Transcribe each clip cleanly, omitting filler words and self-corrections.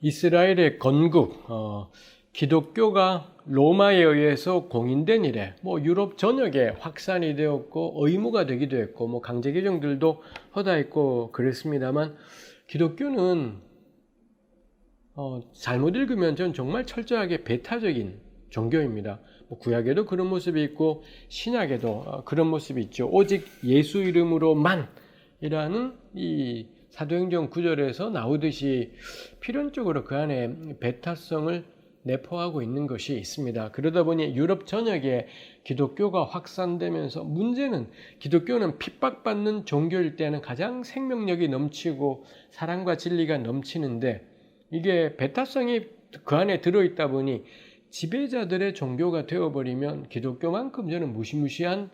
이스라엘의 건국, 기독교가 로마에 의해서 공인된 이래 유럽 전역에 확산이 되었고 의무가 되기도 했고 강제 개정들도 허다했고 그랬습니다만 기독교는 잘못 읽으면 전 정말 철저하게 배타적인 종교입니다. 구약에도 그런 모습이 있고 신약에도 그런 모습이 있죠. 오직 예수 이름으로만 이라는 이 사도행전 9절에서 나오듯이 필연적으로 그 안에 배타성을 내포하고 있는 것이 있습니다. 그러다 보니 유럽 전역에 기독교가 확산되면서 문제는 기독교는 핍박받는 종교일 때는 가장 생명력이 넘치고 사랑과 진리가 넘치는데 이게 배타성이 그 안에 들어있다 보니 지배자들의 종교가 되어버리면 기독교만큼 저는 무시무시한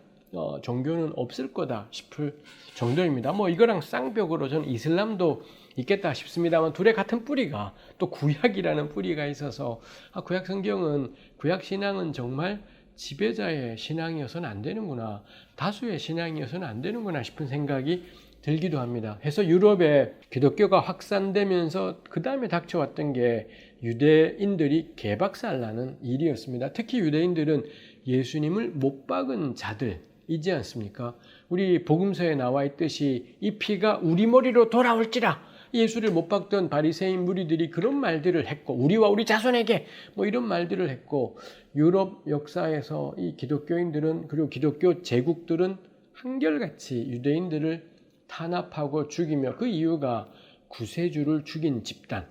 종교는 없을 거다 싶을 정도입니다. 이거랑 쌍벽으로 저는 이슬람도 있겠다 싶습니다만 둘의 같은 뿌리가 또 구약이라는 뿌리가 있어서 구약 성경은 구약 신앙은 정말 지배자의 신앙이어서는 안 되는구나, 다수의 신앙이어서는 안 되는구나 싶은 생각이 들기도 합니다. 해서 유럽에 기독교가 확산되면서 그 다음에 닥쳐왔던 게 유대인들이 개박살나는 일이었습니다. 특히 유대인들은 예수님을 못 박은 자들이지 않습니까? 우리 복음서에 나와 있듯이 이 피가 우리 머리로 돌아올지라, 예수를 못 박던 바리새인 무리들이 그런 말들을 했고 우리와 우리 자손에게 이런 말들을 했고 유럽 역사에서 이 기독교인들은 그리고 기독교 제국들은 한결같이 유대인들을 탄압하고 죽이며 그 이유가 구세주를 죽인 집단,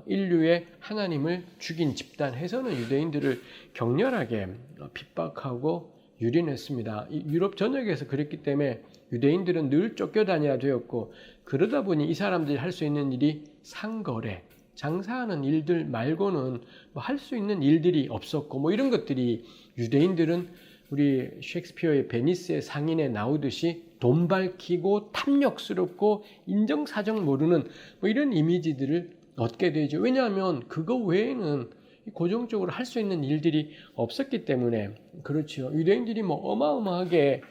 인류의 하나님을 죽인 집단 해서는 유대인들을 격렬하게 핍박하고 유린했습니다. 유럽 전역에서 그랬기 때문에 유대인들은 늘 쫓겨다녀야 되었고 그러다 보니 이 사람들이 할 수 있는 일이 상거래, 장사하는 일들 말고는 할 수 있는 일들이 없었고 이런 것들이 유대인들은 우리 셰익스피어의 베니스의 상인에 나오듯이 돈 밝히고 탐욕스럽고 인정사정 모르는 이런 이미지들을 얻게 되죠. 왜냐하면 그거 외에는 고정적으로 할 수 있는 일들이 없었기 때문에 그렇죠. 유대인들이 어마어마하게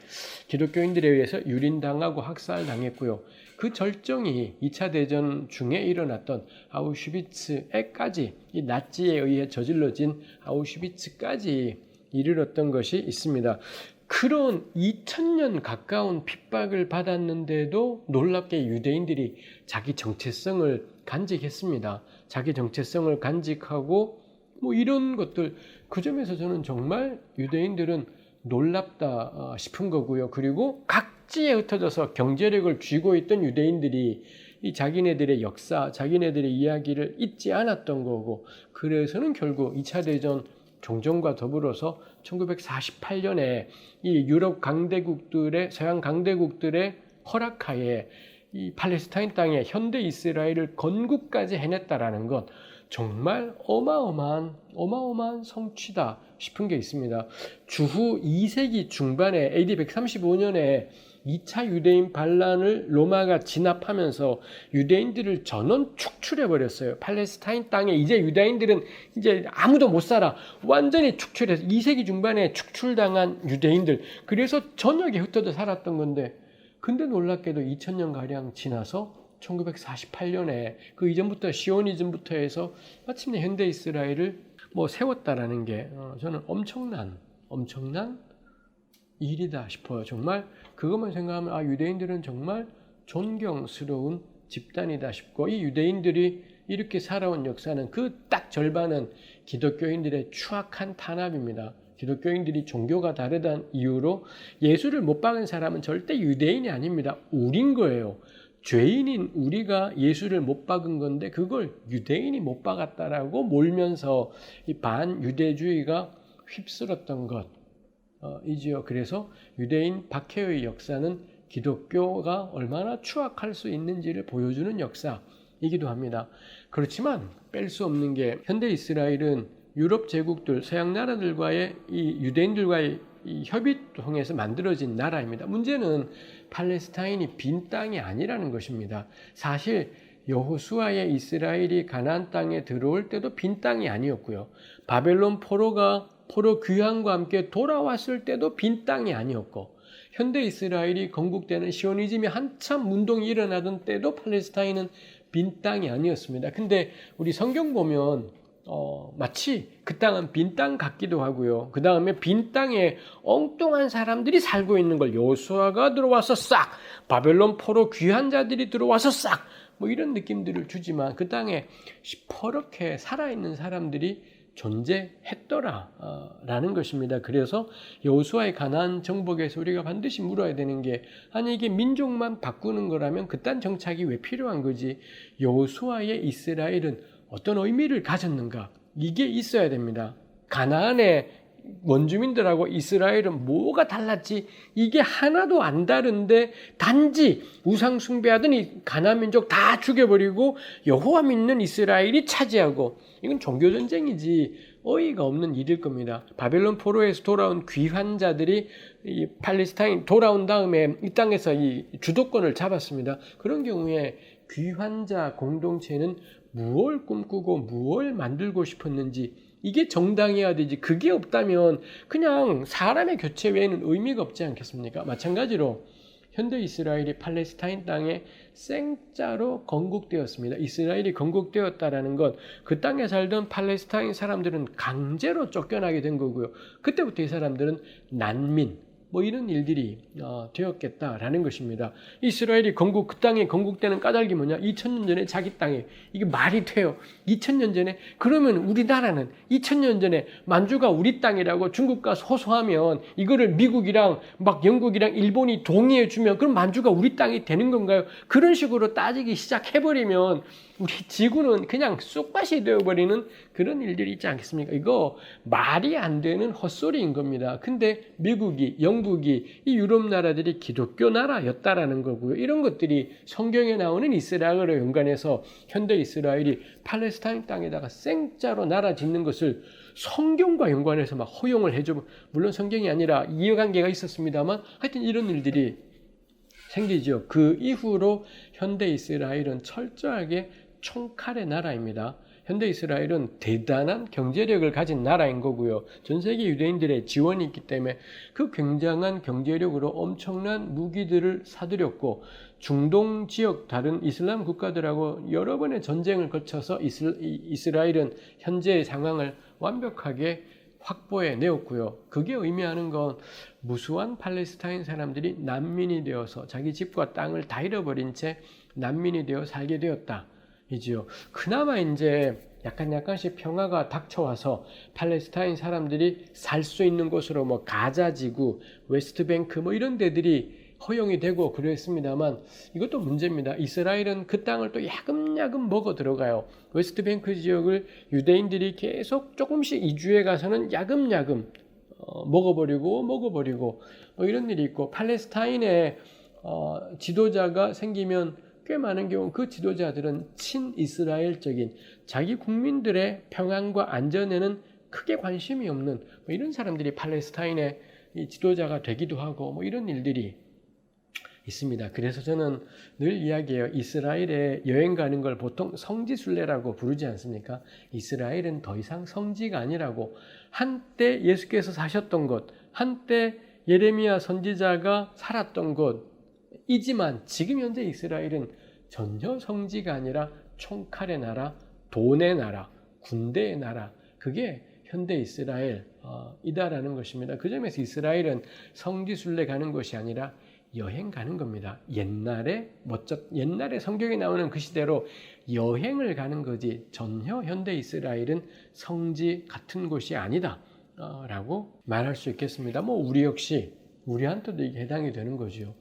기독교인들에 의해서 유린당하고 학살당했고요. 그 절정이 2차 대전 중에 일어났던 아우슈비츠에까지, 이 나치에 의해 저질러진 아우슈비츠까지 이르렀던 것이 있습니다. 그런 2000년 가까운 핍박을 받았는데도 놀랍게 유대인들이 자기 정체성을 간직했습니다. 자기 정체성을 간직하고 이런 것들, 그 점에서 저는 정말 유대인들은 놀랍다 싶은 거고요. 그리고 각지에 흩어져서 경제력을 쥐고 있던 유대인들이 이 자기네들의 역사, 자기네들의 이야기를 잊지 않았던 거고, 그래서는 결국 2차 대전 종전과 더불어서 1948년에 이 유럽 강대국들의, 서양 강대국들의 허락하에 이 팔레스타인 땅에 현대 이스라엘을 건국까지 해냈다라는 것, 정말 어마어마한 성취다 싶은 게 있습니다. 주후 2세기 중반에 AD 135년에 2차 유대인 반란을 로마가 진압하면서 유대인들을 전원 축출해버렸어요. 팔레스타인 땅에 이제 유대인들은 이제 아무도 못 살아. 완전히 축출해서 2세기 중반에 축출당한 유대인들. 그래서 전역에 흩어져 살았던 건데, 근데 놀랍게도 2000년가량 지나서 1948년에 그 이전부터 시오니즘부터 해서 마침내 현대 이스라엘을 세웠다라는 게 저는 엄청난 일이다 싶어요. 정말 그것만 생각하면 유대인들은 정말 존경스러운 집단이다 싶고, 이 유대인들이 이렇게 살아온 역사는 그 딱 절반은 기독교인들의 추악한 탄압입니다. 기독교인들이 종교가 다르다는 이유로 예수를 못 박은 사람은 절대 유대인이 아닙니다. 우린 거예요. 죄인인 우리가 예수를 못 박은 건데 그걸 유대인이 못 박았다라고 몰면서 이 반유대주의가 휩쓸었던 것이지요. 그래서 유대인 박해의 역사는 기독교가 얼마나 추악할 수 있는지를 보여주는 역사이기도 합니다. 그렇지만 뺄 수 없는 게 현대 이스라엘은 유럽 제국들, 서양 나라들과의 이 유대인들과의 이 협의를 통해서 만들어진 나라입니다. 문제는 팔레스타인이 빈 땅이 아니라는 것입니다. 사실 여호수아의 이스라엘이 가나안 땅에 들어올 때도 빈 땅이 아니었고요. 바벨론 포로 귀환과 함께 돌아왔을 때도 빈 땅이 아니었고, 현대 이스라엘이 건국되는 시오니즘이 한참 운동이 일어나던 때도 팔레스타인은 빈 땅이 아니었습니다. 근데 우리 성경 보면 마치 그 땅은 빈 땅 같기도 하고요. 그 다음에 빈 땅에 엉뚱한 사람들이 살고 있는 걸 여호수아가 들어와서 싹, 바벨론 포로 귀한 자들이 들어와서 싹, 뭐 이런 느낌들을 주지만 그 땅에 시퍼렇게 살아있는 사람들이 존재했더라라는 것입니다. 그래서 여호수아의 가나안 정복에서 우리가 반드시 물어야 되는 게, 아니 이게 민족만 바꾸는 거라면 그딴 정착이 왜 필요한 거지? 여호수아의 이스라엘은 어떤 의미를 가졌는가? 이게 있어야 됩니다. 가나안의 원주민들하고 이스라엘은 뭐가 달랐지? 이게 하나도 안 다른데 단지 우상 숭배하던 이 가나안 민족 다 죽여버리고 여호와 믿는 이스라엘이 차지하고, 이건 종교 전쟁이지 어이가 없는 일일 겁니다. 바벨론 포로에서 돌아온 귀환 자들이 이 팔레스타인 돌아온 다음에 이 땅에서 이 주도권을 잡았습니다. 그런 경우에 귀환자 공동체는 무엇을 꿈꾸고 무엇을 만들고 싶었는지, 이게 정당해야 되지, 그게 없다면 그냥 사람의 교체 외에는 의미가 없지 않겠습니까? 마찬가지로 현대 이스라엘이 팔레스타인 땅에 생짜로 건국되었습니다. 이스라엘이 건국되었다라는 것, 그 땅에 살던 팔레스타인 사람들은 강제로 쫓겨나게 된 거고요. 그때부터 이 사람들은 난민, 뭐 이런 일들이 되었겠다라는 것입니다. 이스라엘이 그 땅에 건국되는 까닭이 뭐냐? 2000년 전에 자기 땅에, 이게 말이 돼요. 2000년 전에, 그러면 우리나라는 2000년 전에 만주가 우리 땅이라고 중국과 호소하면 이거를 미국이랑 막 영국이랑 일본이 동의해 주면 그럼 만주가 우리 땅이 되는 건가요? 그런 식으로 따지기 시작해버리면 우리 지구는 그냥 쑥밭이 되어버리는 그런 일들이 있지 않겠습니까? 이거 말이 안 되는 헛소리인 겁니다. 근데 미국이, 영국이, 이 유럽 나라들이 기독교 나라였다라는 거고요. 이런 것들이 성경에 나오는 이스라엘과 연관해서 현대 이스라엘이 팔레스타인 땅에다가 생짜로 나라 짓는 것을 성경과 연관해서 막 허용을 해줘. 물론 성경이 아니라 이해관계가 있었습니다만 하여튼 이런 일들이 생기죠. 그 이후로 현대 이스라엘은 철저하게 총칼의 나라입니다. 현대 이스라엘은 대단한 경제력을 가진 나라인 거고요. 전 세계 유대인들의 지원이 있기 때문에 그 굉장한 경제력으로 엄청난 무기들을 사들였고, 중동 지역 다른 이슬람 국가들하고 여러 번의 전쟁을 거쳐서 이스라엘은 현재의 상황을 완벽하게 확보해 내었고요. 그게 의미하는 건 무수한 팔레스타인 사람들이 난민이 되어서 자기 집과 땅을 다 잃어버린 채 난민이 되어 살게 되었다. 이지요. 그나마 이제 약간씩 평화가 닥쳐와서 팔레스타인 사람들이 살 수 있는 곳으로 뭐 가자지구, 웨스트뱅크 뭐 이런 데들이 허용이 되고 그랬습니다만, 이것도 문제입니다. 이스라엘은 그 땅을 또 야금야금 먹어 들어가요. 웨스트뱅크 지역을 유대인들이 계속 조금씩 이주해 가서는 야금야금 먹어버리고 뭐 이런 일이 있고, 팔레스타인에 지도자가 생기면 꽤 많은 경우 그 지도자들은 친이스라엘적인, 자기 국민들의 평안과 안전에는 크게 관심이 없는 뭐 이런 사람들이 팔레스타인의 이 지도자가 되기도 하고 뭐 이런 일들이 있습니다. 그래서 저는 늘 이야기해요. 이스라엘에 여행 가는 걸 보통 성지순례라고 부르지 않습니까? 이스라엘은 더 이상 성지가 아니라고. 한때 예수께서 사셨던 곳, 한때 예레미야 선지자가 살았던 곳이지만 지금 현재 이스라엘은 전혀 성지가 아니라 총칼의 나라, 돈의 나라, 군대의 나라, 그게 현대 이스라엘이다라는 것입니다. 그 점에서 이스라엘은 성지순례 가는 것이 아니라 여행 가는 겁니다. 옛날에 성경에 나오는 그 시대로 여행을 가는 거지, 전혀 현대 이스라엘은 성지 같은 곳이 아니다 라고 말할 수 있겠습니다. 뭐 우리 역시 우리한테도 이게 해당이 되는 거죠.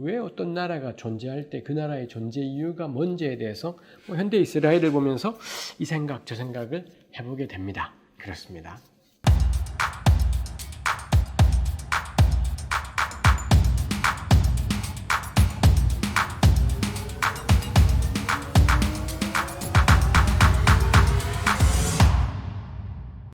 왜 어떤 나라가 존재할 때 그 나라의 존재 이유가 뭔지에 대해서 현대 이스라엘을 보면서 이 생각 저 생각을 해보게 됩니다. 그렇습니다.